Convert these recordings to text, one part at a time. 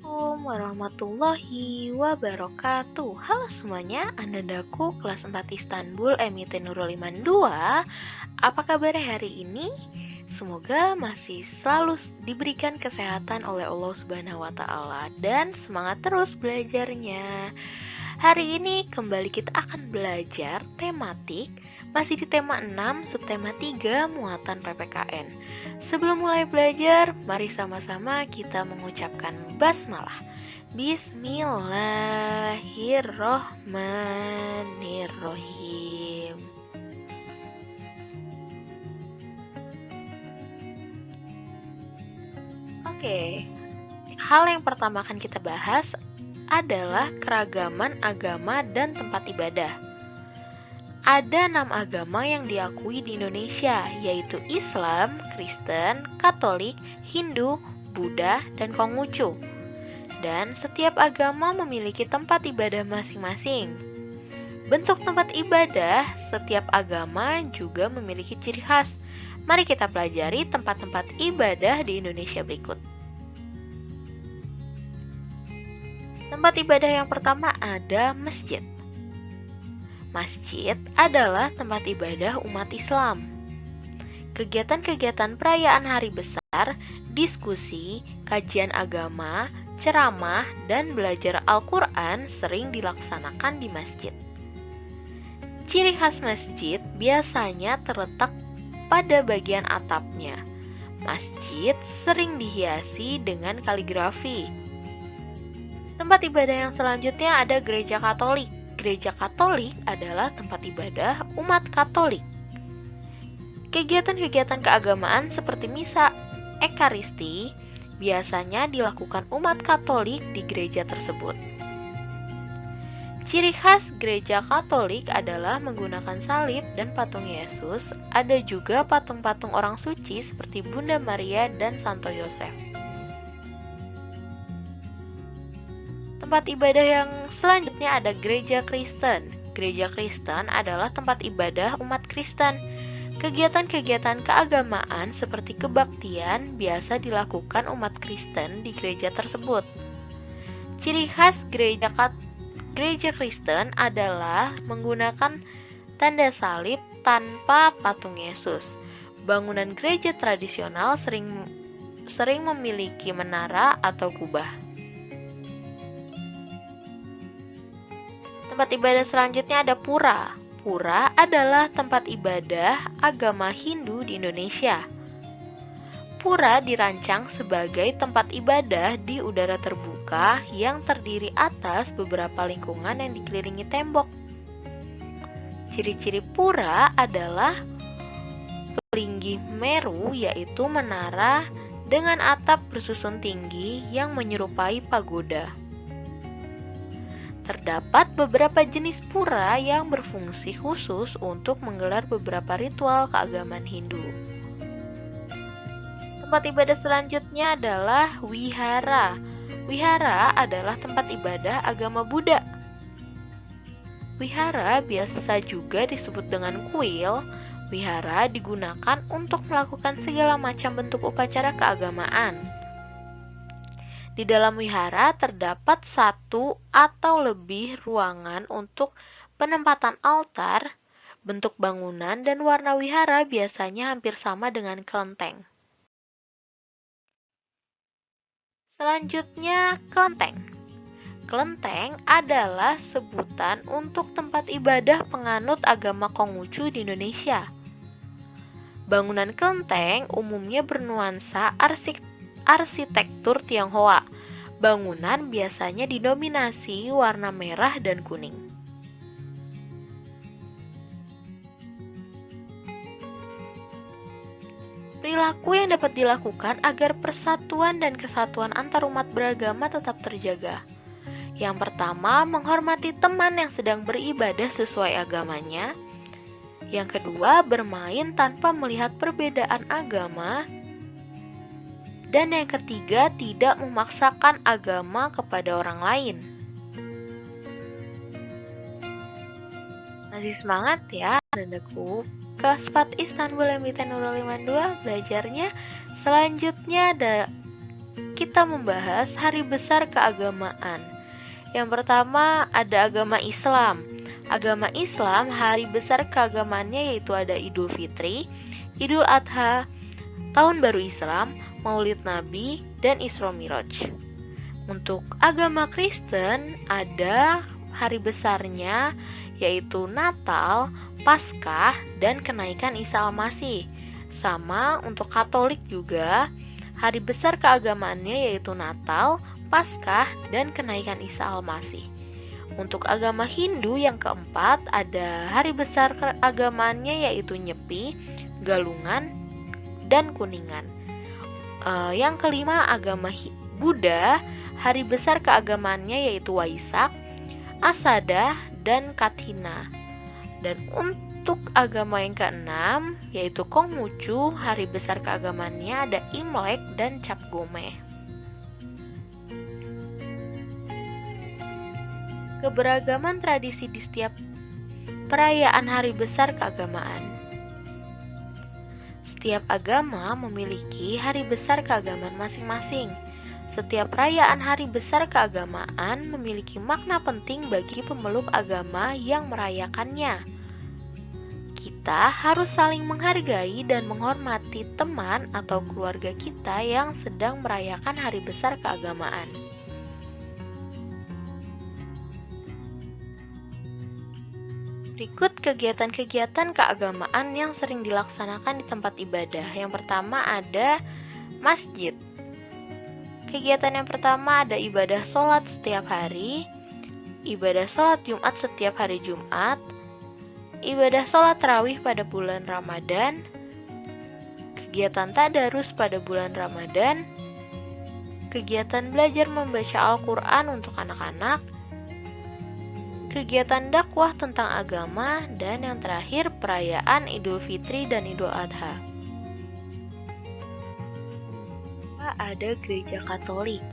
Assalamualaikum warahmatullahi wabarakatuh. Halo semuanya, Anandaku kelas 4 Istanbul MIT Nurul Iman 2. Apa kabar hari ini? Semoga masih selalu diberikan kesehatan oleh Allah Subhanahu wa taala dan semangat terus belajarnya. Hari ini kembali kita akan belajar tematik masih di tema 6, subtema 3, muatan PPKN. Sebelum mulai belajar, mari sama-sama kita mengucapkan basmalah. Bismillahirrohmanirrohim. Oke, hal yang pertama akan kita bahas adalah keragaman agama dan tempat ibadah. Ada 6 agama yang diakui di Indonesia, yaitu Islam, Kristen, Katolik, Hindu, Buddha, dan Konghucu. Dan setiap agama memiliki tempat ibadah masing-masing. Bentuk tempat ibadah setiap agama juga memiliki ciri khas. Mari kita pelajari tempat-tempat ibadah di Indonesia berikut. Tempat ibadah yang pertama ada masjid. Masjid adalah tempat ibadah umat Islam. Kegiatan-kegiatan perayaan hari besar, diskusi, kajian agama, ceramah, dan belajar Al-Quran sering dilaksanakan di masjid. Ciri khas masjid biasanya terletak pada bagian atapnya. Masjid sering dihiasi dengan kaligrafi. Tempat ibadah yang selanjutnya ada gereja Katolik. Gereja Katolik adalah tempat ibadah umat Katolik. Kegiatan-kegiatan keagamaan seperti misa, ekaristi biasanya dilakukan umat Katolik di gereja tersebut. Ciri khas gereja Katolik adalah menggunakan salib dan patung Yesus. Ada juga patung-patung orang suci seperti Bunda Maria dan Santo Yosef. Tempat ibadah yang selanjutnya ada gereja Kristen. Gereja Kristen adalah tempat ibadah umat Kristen. Kegiatan-kegiatan keagamaan seperti kebaktian biasa dilakukan umat Kristen di gereja tersebut. Ciri khas gereja Kristen adalah menggunakan tanda salib tanpa patung Yesus. Bangunan gereja tradisional sering memiliki menara atau kubah. Tempat ibadah selanjutnya ada pura. Pura adalah tempat ibadah agama Hindu di Indonesia. Pura dirancang sebagai tempat ibadah di udara terbuka yang terdiri atas beberapa lingkungan yang dikelilingi tembok. Ciri-ciri pura adalah pelinggih Meru, yaitu menara dengan atap bersusun tinggi yang menyerupai pagoda. Terdapat beberapa jenis pura yang berfungsi khusus untuk menggelar beberapa ritual keagamaan Hindu. Tempat ibadah selanjutnya adalah wihara. Wihara adalah tempat ibadah agama Buddha. Wihara biasa juga disebut dengan kuil. Wihara digunakan untuk melakukan segala macam bentuk upacara keagamaan. Di dalam wihara terdapat satu atau lebih ruangan untuk penempatan altar. Bentuk bangunan dan warna wihara biasanya hampir sama dengan kelenteng. Selanjutnya, kelenteng. Kelenteng adalah sebutan untuk tempat ibadah penganut agama Konghucu di Indonesia. Bangunan kelenteng umumnya bernuansa arsitektur Tionghoa. Bangunan biasanya didominasi warna merah dan kuning. Perilaku yang dapat dilakukan agar persatuan dan kesatuan antarumat beragama tetap terjaga. Yang pertama, menghormati teman yang sedang beribadah sesuai agamanya. Yang kedua, bermain tanpa melihat perbedaan agama. Dan yang ketiga, tidak memaksakan agama kepada orang lain. Masih semangat ya, Anandaku. Kelas 4 Istanbul MIT Nurul Iman 2 belajarnya. Selanjutnya ada kita membahas hari besar keagamaan. Yang pertama ada agama Islam. Agama Islam, hari besar keagamaannya yaitu ada Idul Fitri, Idul Adha, Tahun Baru Islam, Maulid Nabi, dan Isra Miraj. Untuk agama Kristen ada hari besarnya yaitu Natal, Paskah, dan kenaikan Isa Al-Masih. Sama untuk Katolik juga, hari besar keagamaannya yaitu Natal, Paskah, dan kenaikan Isa Al-Masih. Untuk agama Hindu yang keempat ada hari besar keagamaannya yaitu Nyepi, Galungan, dan Kuningan. Yang kelima agama Buddha, hari besar keagamaannya yaitu Waisak, Asada, dan Kathina. Dan untuk agama yang keenam yaitu Konghucu, hari besar keagamaannya ada Imlek dan Cap Gomeh. Keberagaman tradisi di setiap perayaan hari besar keagamaan. Setiap agama memiliki hari besar keagamaan masing-masing. Setiap perayaan hari besar keagamaan memiliki makna penting bagi pemeluk agama yang merayakannya. Kita harus saling menghargai dan menghormati teman atau keluarga kita yang sedang merayakan hari besar keagamaan. Berikut kegiatan-kegiatan keagamaan yang sering dilaksanakan di tempat ibadah. Yang pertama ada masjid. Kegiatan yang pertama ada ibadah sholat setiap hari, ibadah sholat Jumat setiap hari Jumat, ibadah sholat tarawih pada bulan Ramadan, kegiatan tadarus pada bulan Ramadan, kegiatan belajar membaca Al-Quran untuk anak-anak, kegiatan dakwah tentang agama, dan yang terakhir perayaan Idul Fitri dan Idul Adha. Ada gereja Katolik.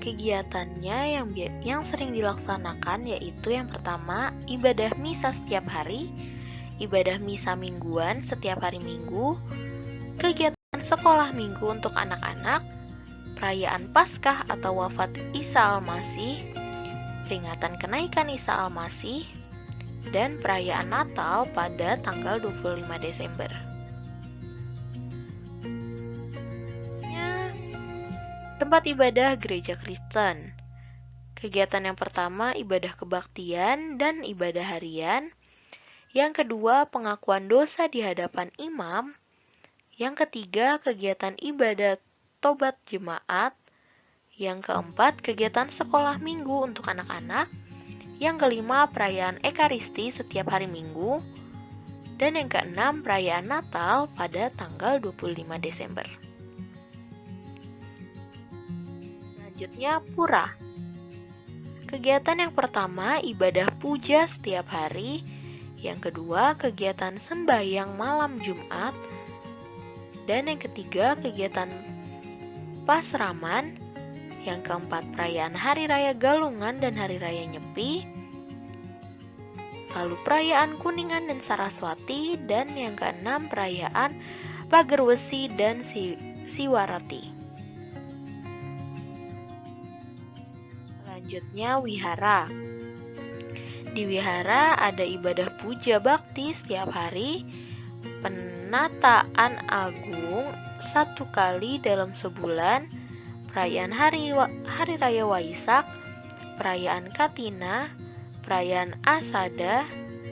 Kegiatannya yang sering dilaksanakan yaitu yang pertama ibadah misa setiap hari, ibadah misa mingguan setiap hari Minggu, kegiatan sekolah minggu untuk anak-anak, perayaan Paskah atau wafat Isa Al-Masih, peringatan kenaikan Isa Al-Masih, dan perayaan Natal pada tanggal 25 Desember. Tempat ibadah gereja Kristen. Kegiatan yang pertama ibadah kebaktian dan ibadah harian. Yang kedua pengakuan dosa di hadapan imam. Yang ketiga kegiatan ibadah tobat jemaat. Yang keempat, kegiatan sekolah minggu untuk anak-anak. Yang kelima, perayaan Ekaristi setiap hari Minggu. Dan yang keenam, perayaan Natal pada tanggal 25 Desember. Selanjutnya, pura. Kegiatan yang pertama, ibadah puja setiap hari. Yang kedua, kegiatan sembahyang malam Jumat. Dan yang ketiga, kegiatan pasraman. Yang keempat, perayaan Hari Raya Galungan dan Hari Raya Nyepi. Lalu perayaan Kuningan dan Saraswati. Dan yang keenam, perayaan Pager Wesi dan Siwarati. Selanjutnya, wihara. Di wihara ada ibadah puja bakti setiap hari, penataan agung 1 kali dalam sebulan, perayaan Hari Raya Waisak, perayaan Katina, perayaan Asada,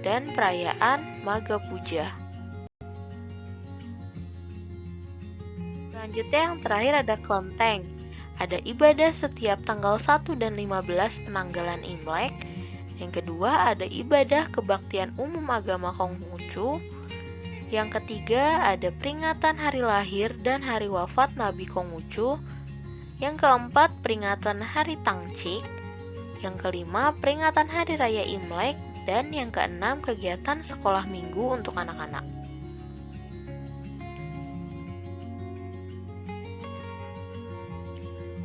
dan perayaan Maga Puja. Selanjutnya yang terakhir ada kelenteng. Ada ibadah setiap tanggal 1 dan 15 penanggalan Imlek. Yang kedua ada ibadah kebaktian umum agama Konghucu. Yang ketiga ada peringatan hari lahir dan hari wafat Nabi Konghucu. Yang keempat, peringatan Hari Tangcik. Yang kelima, peringatan Hari Raya Imlek. Dan yang keenam, kegiatan sekolah minggu untuk anak-anak.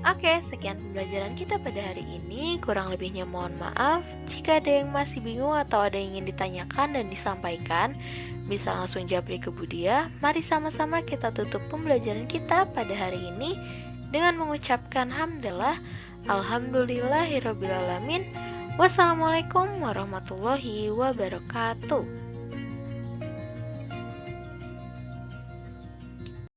Oke, sekian pembelajaran kita pada hari ini. Kurang lebihnya mohon maaf. Jika ada yang masih bingung atau ada yang ingin ditanyakan dan disampaikan, bisa langsung japri ke Budia. Mari sama-sama kita tutup pembelajaran kita pada hari ini dengan mengucapkan hamdalah, alhamdulillahirobbilalamin. Wassalamualaikum warahmatullahi wabarakatuh.